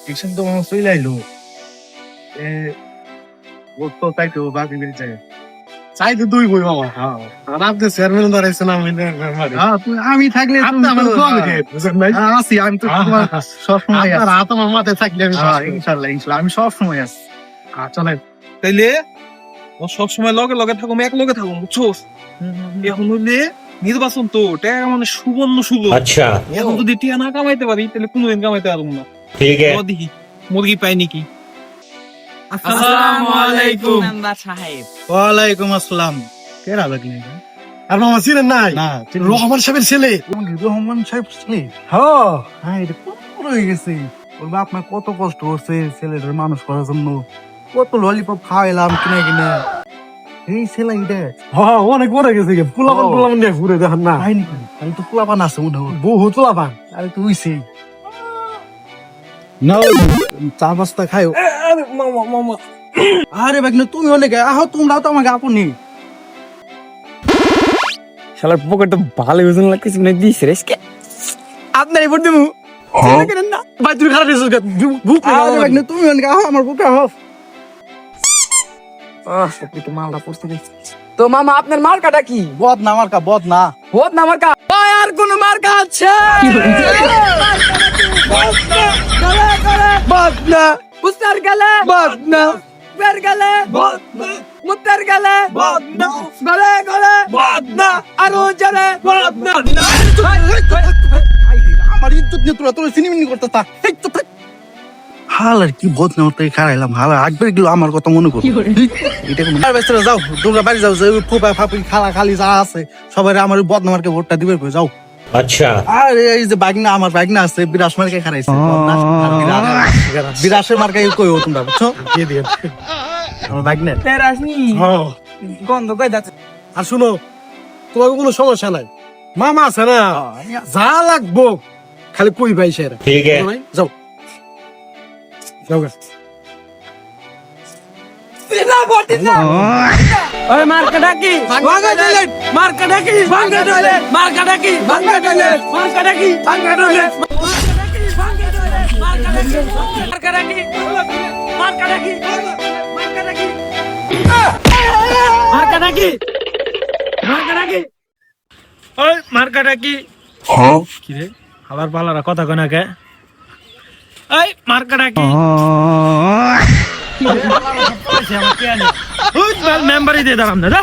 Election তো মামা চলে আইলো ভোট তো তাই তো বাকি বেড়ে যায় চাই তো দুই বই মামা আর আপনি চেয়ারম্যান দাঁড়াইছেন আমি থাকলে আপনি আমার বুঝেন ভাই আছি আমি তো তোমার সবসময় আপনার হাত আমার মাথায় থাকলে আমি ইনশাল্লাহ ইনশাল্লাহ আমি সবসময় আছি চলেন তাইলে ও সবসময় লগে লগে থাকুম এক লগে থাকুম বুঝছো এখন হইলে নির্বাচন তো টাকা মানে সুবর্ণ সুযোগ अच्छा এখন যদি টিয়া না কামাইতে পারি তাহলে কোনোদিন কামাইতে পারবো না ठीक है ও দেখি মুরগি পাই নাকি আসসালামু আলাইকুম মেম্বার সাহেব। ওয়ালাইকুম আসসালাম কেরা লাগলে আর মামা চিনেন নাই না রহমান সাহেবের ছেলে রহমান সাহেব ছেলে হ্যাঁ এটা কত হয়ে গেছে বলবে আপনার কত কষ্ট করছে ছেলেটার মানুষ করার জন্য কত ললিপপ খাওয়াইলাম কিনে কিনে এই ছেলে এটা হ্যাঁ অনেক বড় গেছে পোলাপান ও। পোলাপান নিয়ে ঘুরে দেখেন না খাইনি আমি তো পোলাপান আছে মনে হয় বহু পোলাপান আরে তো উইছে না চা পাস্তা খাই আরে মামা মামা আরে বাগনে তুমি অনেক আহো তোমরাও তো আমাকে আপনি শালার পকেট তো ভালো ওজন লাগতেছে না দিস রে আপনার এবার দেবো করেন না ভাই তুই খারাপ দিছিস বুক আরে বাগনে তুমি অনেক আহো আমার বুকে আহো তো মালটা পড়তে দেখছি তো মামা আপনার মার্কাটা কি বদ না আমার কা বদ না হোত না মার্কা ভাই আর কোন মার্কা আছে বদ না পুস্তার গেলে বদ না বের গেলে মুত্তার গেলে গলে গলে আরো জলে আমার ইজ্জত নিয়ে তোরা সিনেমিনি করতে তা হালার কি বদ না ওটাই খারাইলাম হালার একবার গেল আমার কথা মনে কর এটা কোন আর বেস্তারা যাও তোমরা বাড়ি যাও যে ফুপা ফাপি খালা খালি যা আছে সবাই আমার বদনামারকে ভোটটা দিবে কই যাও अच्छा আর এই যে বাগনা আমার বাগনা আছে বিরাস মার্কে খারাইছে বিরাসের মার্কে কই ও তোমরা বুঝছো দিয়ে দিয়ে আমার বাগনা তেরাসনি হ্যাঁ গন্ধ কই যাচ্ছে আর শুনো তোমার কোনো সমস্যা নাই মামা আছে না যা লাগবো খালি কই ভাই সেরা ठीक है যাও যাও গা। ওই মার্কাটা কি ভাঙা টয়লেট মার্কাটা কি ভাঙা টয়লেট মার্কাটা কি ভাঙা টয়লেট মার্কাটা কি ভাঙা টয়লেট মার্কাটা কি মার্কাটা কি মার্কাটা কি মার্কাটা কি মার্কাটা কি ওই মার্কাটা কি কি রে আবার পালারা কথা কয় না কে এই মার্কাটা কি মেম্বারই দিয়ে দাঁড়াম না